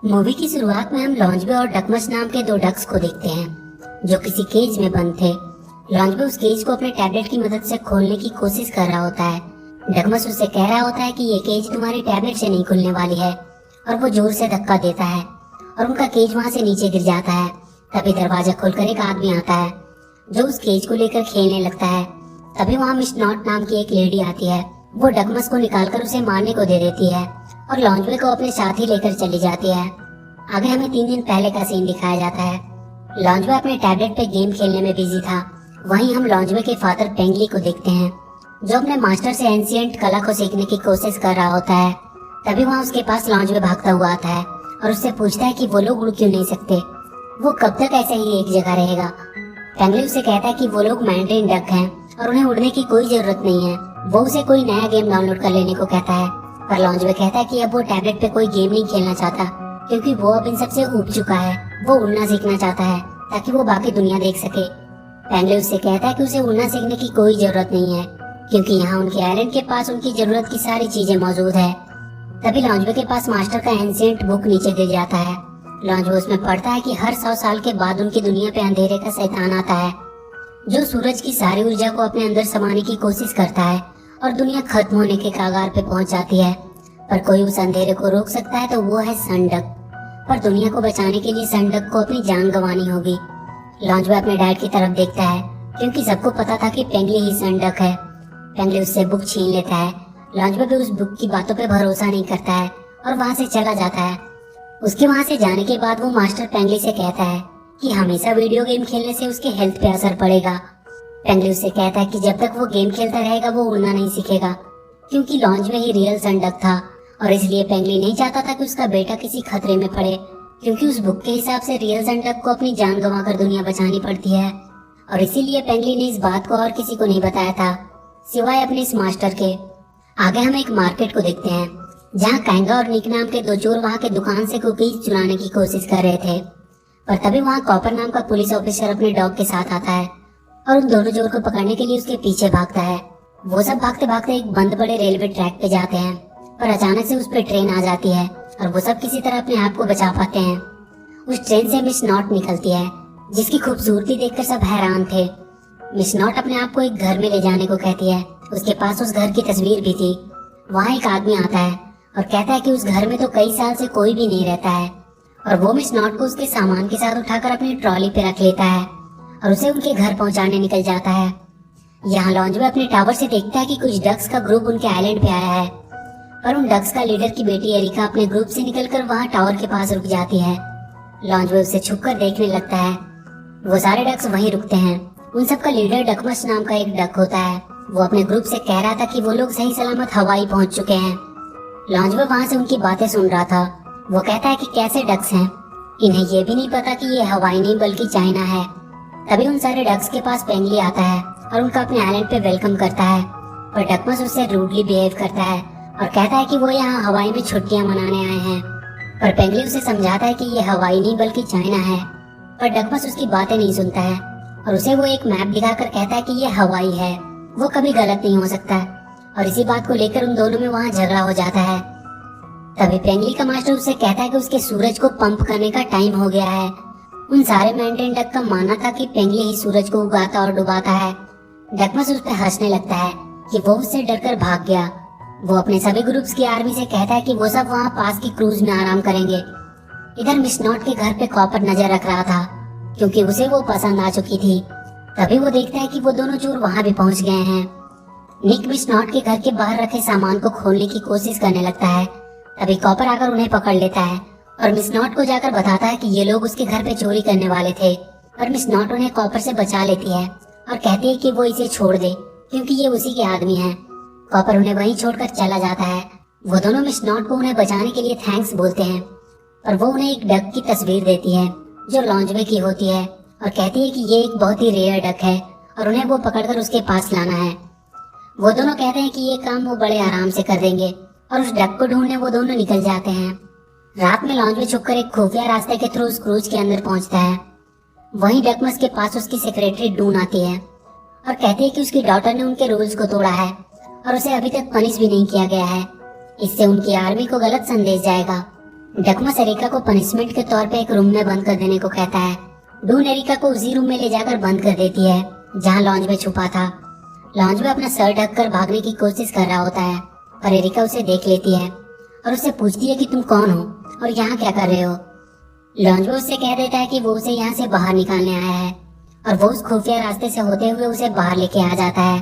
Movie की शुरुआत में हम लॉन्जबे और डकमस नाम के दो डक्स को देखते हैं जो किसी केज में बंद थे। लॉन्जबे उस केज को अपने टैबलेट की मदद से खोलने की कोशिश कर रहा होता है। डकमस उससे कह रहा होता है कि ये केज तुम्हारी टैबलेट से नहीं खुलने वाली है, और वो जोर से धक्का देता है और उनका केज वहां से नीचे गिर जाता है। तभी दरवाजा खोलकर एक आदमी आता है जो उस केज को लेकर खेलने लगता है। तभी वहाँ मिस नॉट नाम की एक लेडी आती है। वो डकमस को निकालकर उसे मारने को दे देती है और लॉन्जबे को अपने साथ ही लेकर चली जाती है। आगे हमें 3 दिन पहले का सीन दिखाया जाता है। लॉन्जबे अपने टैबलेट पे गेम खेलने में बिजी था। वहीं हम लॉन्जबे के फादर पेंगली को देखते हैं जो अपने मास्टर से एंशिएंट कला को सीखने की कोशिश कर रहा होता है। तभी वहाँ उसके पास लॉन्जबे भागता हुआ आता है और उससे पूछता है कि वो लोग उड़ क्यों नहीं सकते, वो कब तक ऐसे ही एक जगह रहेगा। पेंगली उसे कहता है कि वो लोग मैंड्रिन डक हैं और उन्हें उड़ने की कोई जरूरत नहीं है। वो उसे कोई नया गेम डाउनलोड कर लेने को कहता है, पर लॉन्जबे कहता है कि अब वो टैबलेट पे कोई गेम नहीं खेलना चाहता क्योंकि वो अब इन सबसे ऊब चुका है। वो उड़ना सीखना चाहता है ताकि वो बाकी दुनिया देख सके। पेंगली उससे कहता है कि उसे उड़ना सीखने की कोई जरूरत नहीं है क्योंकि यहाँ उनके आइलैंड के पास उनकी जरूरत की सारी चीजें मौजूद है। तभी लॉन्जबे के पास मास्टर का एंशिएंट बुक नीचे गिर जाता है। लॉन्जबे उसमें पढ़ता है कि हर 100 साल के बाद उनकी दुनिया पे अंधेरे का शैतान आता है जो सूरज की सारी ऊर्जा को अपने अंदर समाने की कोशिश करता है और दुनिया खत्म होने के कगार पे पहुंच जाती है। पर कोई उस अंधेरे को रोक सकता है तो वो है सनडक। पर दुनिया को बचाने के लिए सनडक को अपनी जान गंवानी होगी। लॉन्जबे अपने डैड की तरफ देखता है क्योंकि सबको पता था कि पेंगली ही सनडक है। पेंगली उससे बुक छीन लेता है। लॉन्जबे भी उस बुक की बातों पे भरोसा नहीं करता है और वहाँ से चला जाता है। उसके वहाँ से जाने के बाद वो मास्टर पेंगली से कहता है कि हमेशा वीडियो गेम खेलने से उसके हेल्थ पे असर पड़ेगा। पेंगली उससे कहता है कि जब तक वो गेम खेलता रहेगा वो उड़ना नहीं सीखेगा क्योंकि लॉन्जबे ही रियल सनडक था और इसलिए पेंगली नहीं चाहता था कि उसका बेटा किसी खतरे में पड़े क्योंकि उस बुक के हिसाब से रियल सनडक को अपनी जान गंवाकर दुनिया बचानी पड़ती है। और इसीलिए पेंगली ने इस बात को और किसी को नहीं बताया था सिवाय अपने इस मास्टर के। आगे हम एक मार्केट को देखते हैं जहाँ कांगा और निक नाम के दो चोर वहाँ के दुकान से कुकीज चुराने की कोशिश कर रहे थे। पर तभी वहाँ कॉपर नाम का पुलिस ऑफिसर अपने डॉग के साथ आता है और उन दोनों चोर को पकड़ने के लिए उसके पीछे भागता है। वो सब भागते भागते एक बंद पड़े रेलवे ट्रैक पे जाते हैं पर अचानक से उस पे ट्रेन आ जाती है और वो सब किसी तरह अपने आप को बचा पाते हैं। उस ट्रेन से मिस नॉट निकलती है जिसकी खूबसूरती देखकर सब हैरान थे। मिस नॉट अपने आप को एक घर में ले जाने को कहती है। उसके पास उस घर की तस्वीर भी थी। वहाँ एक आदमी आता है और कहता है कि उस घर में तो कई साल से कोई भी नहीं रहता है और वो मिस नॉट को उसके सामान के साथ उठाकर अपनी ट्रॉली पे रख लेता है और उसे उनके घर पहुंचाने निकल जाता है। यहाँ लॉन्जबे अपने टावर से देखता है कि कुछ डक्स का ग्रुप उनके आइलैंड पे आया है, पर उन डक्स का लीडर की बेटी एरिका अपने ग्रुप से निकलकर वहाँ टावर के पास रुक जाती है। लॉन्जबे उसे छुपकर देखने लगता है। वो सारे डक्स वहीं रुकते हैं। उन सबका लीडर डकमस नाम का एक डक होता है। वो अपने ग्रुप से कह रहा था कि वो लोग सही सलामत हवाई पहुंच चुके हैं। लॉन्जबे वहाँ से उनकी बातें सुन रहा था। वो कहता है कि कैसे डक्स हैं, इन्हें ये भी नहीं पता कि ये हवाई नहीं बल्कि चाइना है। तभी उन सारे डक्स के पास पेंगली आता है और उनका अपने आइलैंड पे वेलकम करता है, पर डकमस उससे रूडली बिहेव करता है और कहता है कि वो यहाँ हवाई में छुट्टियां मनाने आए हैं। पर पेंगली उसे समझाता है कि ये हवाई नहीं बल्कि चाइना है, पर डकमस उसकी बातें नहीं सुनता है और उसे वो एक मैप दिखाकर कहता है कि ये हवाई है, वो कभी गलत नहीं हो सकता। और इसी बात को लेकर उन दोनों में वहाँ झगड़ा हो जाता है। तभी पेंगली का मास्टर उससे कहता है कि उसके सूरज को पंप करने का टाइम हो गया है। उन सारे मैंड्रिन डक का मानना था कि पेंगली ही सूरज को उगाता और डुबाता है। डकमस उस पर हंसने लगता है कि वो उससे डरकर भाग गया। वो अपने सभी ग्रुप्स की आर्मी से कहता है कि वो सब वहाँ पास की क्रूज में आराम करेंगे। इधर मिस नॉट के घर पे कॉपर नजर रख रहा था क्योंकि उसे वो पसंद आ चुकी थी। तभी वो देखता है कि वो दोनों चोर वहाँ भी पहुँच गए हैं। निक मिस नॉट के घर के बाहर रखे सामान को खोलने की कोशिश करने लगता है। तभी कॉपर आकर उन्हें पकड़ लेता है और मिस नॉट को जाकर बताता है कि ये लोग उसके घर पे चोरी करने वाले थे। पर मिस नॉट उन्हें कॉपर से बचा लेती है और कहती है कि वो इसे छोड़ दे क्योंकि ये उसी के आदमी हैं। कॉपर उन्हें वहीं छोड़कर चला जाता है। वो दोनों मिस नॉट को उन्हें बचाने के लिए थैंक्स बोलते हैं, पर वो उन्हें एक डक की तस्वीर देती है जो लॉन्जबे की होती है और कहती है कि ये एक बहुत ही रेयर डक है और उन्हें वो पकड़कर उसके पास लाना है। वो दोनों कहते हैं कि ये काम वो बड़े आराम से कर देंगे और उस डक को ढूंढने वो दोनों निकल जाते हैं। रात में लॉन्जबे छुपकर एक खुफिया रास्ते के थ्रू उस क्रूज के अंदर पहुंचता है। वहीं डकमस के पास उसकी सेक्रेटरी डून आती है और कहती है कि उसकी डॉटर ने उनके रूल्स को तोड़ा है और उसे अभी तक पनिश भी नहीं किया गया है। इससे उनकी आर्मी को गलत संदेश जाएगा। डकमस एरिका को पनिशमेंट के तौर पे एक रूम में बंद कर देने को कहता है। डून एरिका को उसी रूम में ले जाकर बंद कर देती है जहाँ लॉन्ज में छुपा था। लॉन्ज में अपना सर ढककर भागने की कोशिश कर रहा होता है, पर एरिका उसे देख लेती है और उससे पूछती है कि तुम कौन हो और यहाँ क्या कर रहे हो। लॉन्ज में उससे कह देता है कि वो उसे यहाँ से बाहर निकालने आया है और वो उस खुफिया रास्ते से होते हुए उसे बाहर लेके आ जाता है।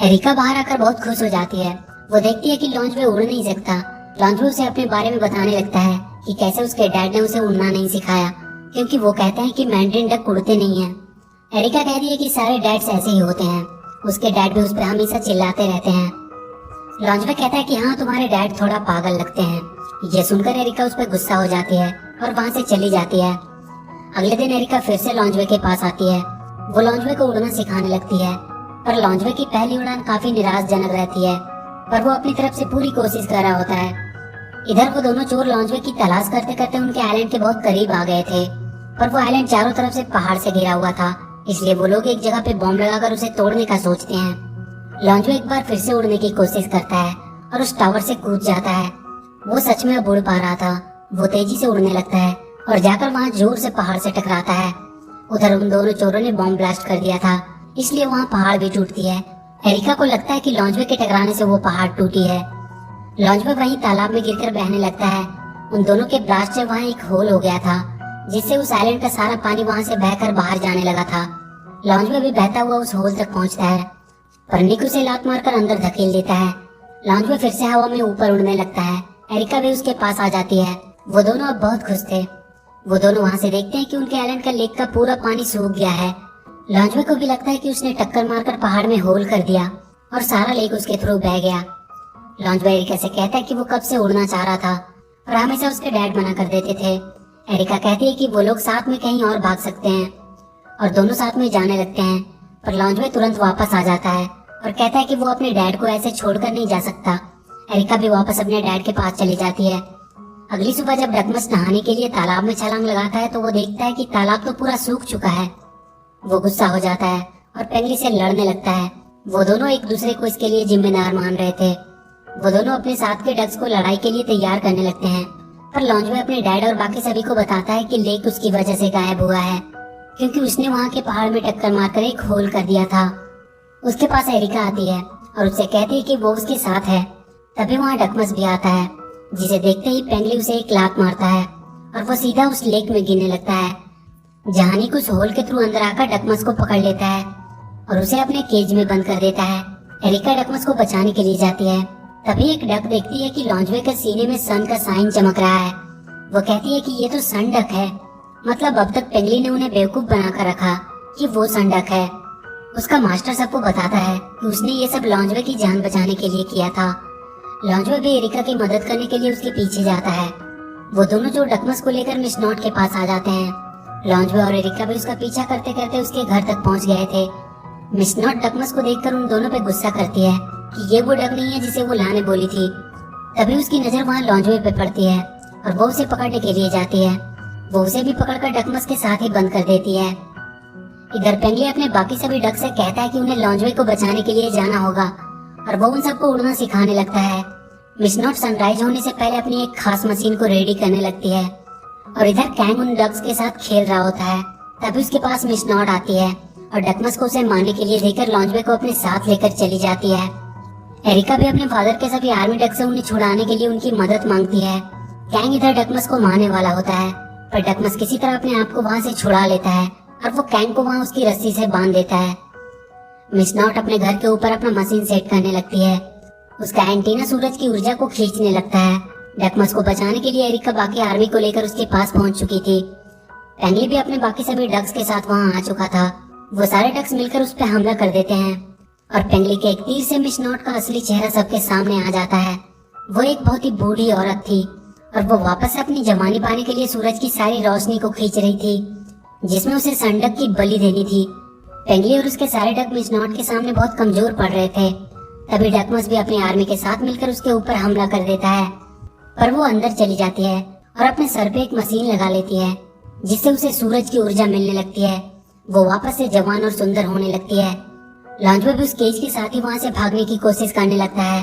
एरिका बाहर आकर बहुत खुश हो जाती है। वो देखती है कि लॉन्ज में उड़ नहीं सकता। लॉन्ज में उसे अपने बारे में बताने लगता है कि कैसे उसके डैड ने उसे उड़ना नहीं सिखाया, क्योंकि वो कहते हैं कि मैंड्रिन डक उड़ते नहीं हैं। एरिका कहती है कि सारे डैड्स ऐसे ही होते हैं। उसके डैड भी उस पर हमेशा चिल्लाते रहते हैं। लॉन्ज में कहता है कि हाँ, तुम्हारे डैड थोड़ा पागल लगते हैं। ये सुनकर एरिका उस पर गुस्सा हो जाती है और वहाँ से चली जाती है। अगले दिन एरिका फिर से लॉन्जवे के पास आती है। वो लॉन्जवे को उड़ना सिखाने लगती है, पर लॉन्जवे की पहली उड़ान काफी निराशजनक रहती है, पर वो अपनी तरफ से पूरी कोशिश कर रहा होता है। इधर वो दोनों चोर लॉन्जवे की तलाश करते करते उनके आइलैंड के बहुत करीब आ गए थे, पर वो आइलैंड चारों तरफ से पहाड़ से घिरा हुआ था, इसलिए वो लोग एक जगह पे बॉम्ब लगाकर उसे तोड़ने का सोचते हैं। लॉन्जवे एक बार फिर से उड़ने की कोशिश करता है और उस टावर से कूद जाता है। वो सच में अब उड़ पा रहा था। वो तेजी से उड़ने लगता है और जाकर वहाँ जोर से पहाड़ से टकराता है। उधर उन दोनों चोरों ने बॉम्ब ब्लास्ट कर दिया था, इसलिए वहाँ पहाड़ भी टूटती है। एरिका को लगता है कि लॉन्जवे के टकराने से वो पहाड़ टूटी है। लॉन्जवे वहीं तालाब में गिरकर बहने लगता है। उन दोनों के ब्लास्ट से वहाँ एक होल हो गया था, जिससे उस आइलैंड का सारा पानी वहाँ से बहकर बाहर जाने लगा था। लॉन्जवे भी बहता हुआ उस होल तक पहुँचता है, पर निक उसे लात मारकर अंदर धकेल देता है। लॉन्जवे फिर से हवा में ऊपर उड़ने लगता है। एरिका भी उसके पास आ जाती है। वो दोनों अब बहुत खुश थे। वो दोनों वहाँ से देखते हैं कि उनके आइलैंड का लेक का पूरा पानी सूख गया है। लॉन्जवे को भी लगता है कि उसने टक्कर मारकर पहाड़ में होल कर दिया और सारा लेक उसके थ्रू बह गया। लॉन्जवे एरिका से कहता है कि वो कब से उड़ना चाह रहा था, पर हमेशा उसके डैड मना कर देते थे। एरिका कहती है कि वो लोग साथ में कहीं और भाग सकते हैं और दोनों साथ में जाने लगते हैं, पर लॉन्जवे तुरंत वापस आ जाता है और कहता है कि वो अपने डैड को ऐसे छोड़कर नहीं जा सकता। एरिका भी वापस अपने डैड के पास चली जाती है। अगली सुबह जब डकमस नहाने के लिए तालाब में छलांग लगाता है तो वो देखता है कि तालाब तो पूरा सूख चुका है। वो गुस्सा हो जाता है और पेंगली से लड़ने लगता है। वो दोनों एक दूसरे को इसके लिए जिम्मेदार मान रहे थे। वो दोनों अपने साथ के डक्स को लड़ाई के लिए तैयार करने लगते हैं, पर लॉन्जवे अपने डैड और बाकी सभी को बताता है कि लेक उसकी वजह से गायब हुआ है, क्योंकि उसने वहाँ के पहाड़ में टक्कर मारकर एक होल कर दिया था। उसके पास एरिका आती है और उससे कहती है कि वो उसके साथ है। तभी वहाँ डकमस भी आता है, जिसे देखते ही पेंगली उसे एक लात मारता है और वो सीधा उस लेक में गिरने लगता है। जहानिक उस होल के थ्रू अंदर आकर डकमस को पकड़ लेता है और उसे अपने केज में बंद कर देता है। एरिका डकमस को बचाने के लिए जाती है। तभी एक डक देखती है कि लॉन्जवे के सीने में सन का साइन चमक रहा है। वो कहती है कि ये तो सन डक है, मतलब अब तक पेंगली ने उन्हें बेवकूफ बनाकर रखा कि वो सन डक है। उसका मास्टर सबको बताता है कि उसने ये सब लॉन्जवे की जान बचाने के लिए किया था। लॉन्जवे भी एरिका की मदद करने के लिए उसके पीछे जाता है। वो दोनों जो डकमस को लेकर मिस नॉट के पास आ जाते हैं। लॉन्जवे और एरिका भी उसका पीछा करते करते उसके घर तक पहुंच गए थे। मिस नॉट डकमस को देखकर उन दोनों पे गुस्सा करती है कि ये वो डक नहीं है जिसे वो लाने बोली थी। तभी उसकी नजर वहाँ लॉन्जवे पे पड़ती है और वो उसे पकड़ने के लिए जाती है। वो उसे भी पकड़कर डकमस के साथ ही बंद कर देती है। इधर पेंगली अपने बाकी सभी डक से कहता है कि उन्हें लॉन्जवे को बचाने के लिए जाना होगा और वो उन सबको उड़ना सिखाने लगता है। मिस नॉट सनराइज होने से पहले अपनी एक खास मशीन को रेडी करने लगती है और इधर कैंग उन डक्स के साथ खेल रहा होता है। तभी उसके पास मिस नॉट आती है और डकमस को उसे मारने के लिए देकर लॉन्जवे को अपने साथ लेकर चली जाती है। एरिका भी अपने फादर के सभी आर्मी डक से उन्हें छुड़ाने के लिए उनकी मदद मांगती है। कैंग इधर डकमस को मारने वाला होता है, पर डकमस किसी तरह अपने आप को वहाँ से छुड़ा लेता है और वो कैंग को वहाँ उसकी रस्सी से बांध देता है। मिस नॉट अपने घर के ऊपर अपना मशीन सेट करने लगती है। उसका एंटीना सूरज की ऊर्जा को खींचने लगता है। डकमस को बचाने के लिए एरिका बाकी आर्मी को लेकर उसके पास पहुंच चुकी थी। पेंगली भी अपने बाकी सभी डक्स के साथ वहां आ चुका था। वो सारे डक्स मिलकर उस पर हमला कर देते हैं और पेंगली के एक तीर से मिस नॉट का असली चेहरा सबके सामने आ जाता है। वो एक बहुत ही बूढ़ी औरत थी और वो वापस अपनी जवानी पाने के लिए सूरज की सारी रोशनी को खींच रही थी, जिसमें उसे सनडक की बलि देनी थी। पेंगली और उसके सारे डक मिस नॉट के सामने बहुत कमजोर पड़ रहे थे। तभी डकमस भी अपनी आर्मी के साथ मिलकर उसके ऊपर हमला कर देता है, पर वो अंदर चली जाती है और अपने सर पे एक मशीन लगा लेती है, जिससे उसे सूरज की ऊर्जा मिलने लगती है। वो वापस से जवान और सुंदर होने लगती है। लॉन्जवे भी उस केज के साथ ही वहाँ से भागने की कोशिश करने लगता है,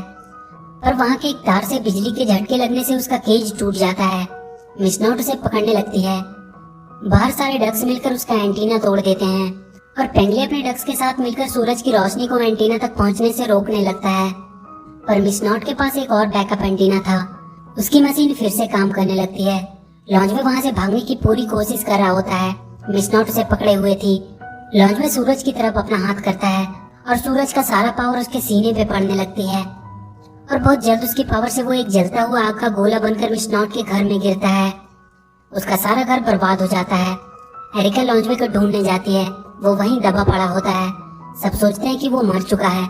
पर वहाँ के एक तार से बिजली के झटके लगने से उसका केज टूट जाता है मिस नॉट उसे पकड़ने लगती है। बाहर सारे डक्स मिलकर उसका एंटीना तोड़ देते हैं और पेंगले अपने डक्स के साथ मिलकर सूरज की रोशनी को एंटीना तक पहुंचने से रोकने लगता है। पर मिस नॉट के पास एक और बैकअप एंटीना था। उसकी मशीन फिर से काम करने लगती है। लॉन्जबॉय वहां से भागने की पूरी कोशिश कर रहा होता है। मिस नॉट उसे पकड़े हुए थी। लॉन्जबॉय सूरज की तरफ अपना हाथ करता है और सूरज का सारा पावर उसके सीने पे पड़ने लगती है और बहुत जल्द उसकी पावर से वो एक जलता हुआ आग का गोला बनकर मिस नॉट के घर में गिरता है। उसका सारा घर बर्बाद हो जाता है। एरिका लॉन्जबॉय को ढूंढने जाती है। वो वहीं दबा पड़ा होता है। सब सोचते हैं कि वो मर चुका है,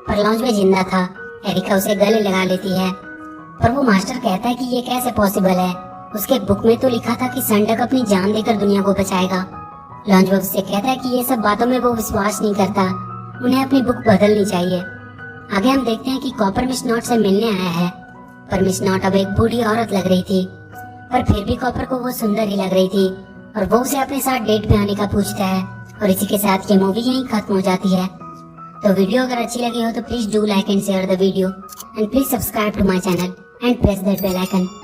पर लॉन्जबॉय जिंदा था। एरिका उसे गले लगा लेती है, पर वो मास्टर कहता है कि ये कैसे पॉसिबल है। उसके बुक में तो लिखा था कि सनडक अपनी जान देकर दुनिया को बचाएगा। लॉन्जबॉय उससे कहता है कि ये सब बातों में वो विश्वास नहीं करता, उन्हें अपनी बुक बदलनी चाहिए। आगे हम देखते हैं कि कॉपर मिस नॉट से मिलने आया है, पर मिस नॉट अब एक बूढ़ी औरत लग रही थी, पर फिर भी कॉपर को वो सुंदर ही लग रही थी और वो उसे अपने साथ डेट पे आने का पूछता है। और इसी के साथ ये मूवी यहीं खत्म हो जाती है। तो वीडियो अगर अच्छी लगी हो तो please do like and share the video and please subscribe to my channel and press that bell icon.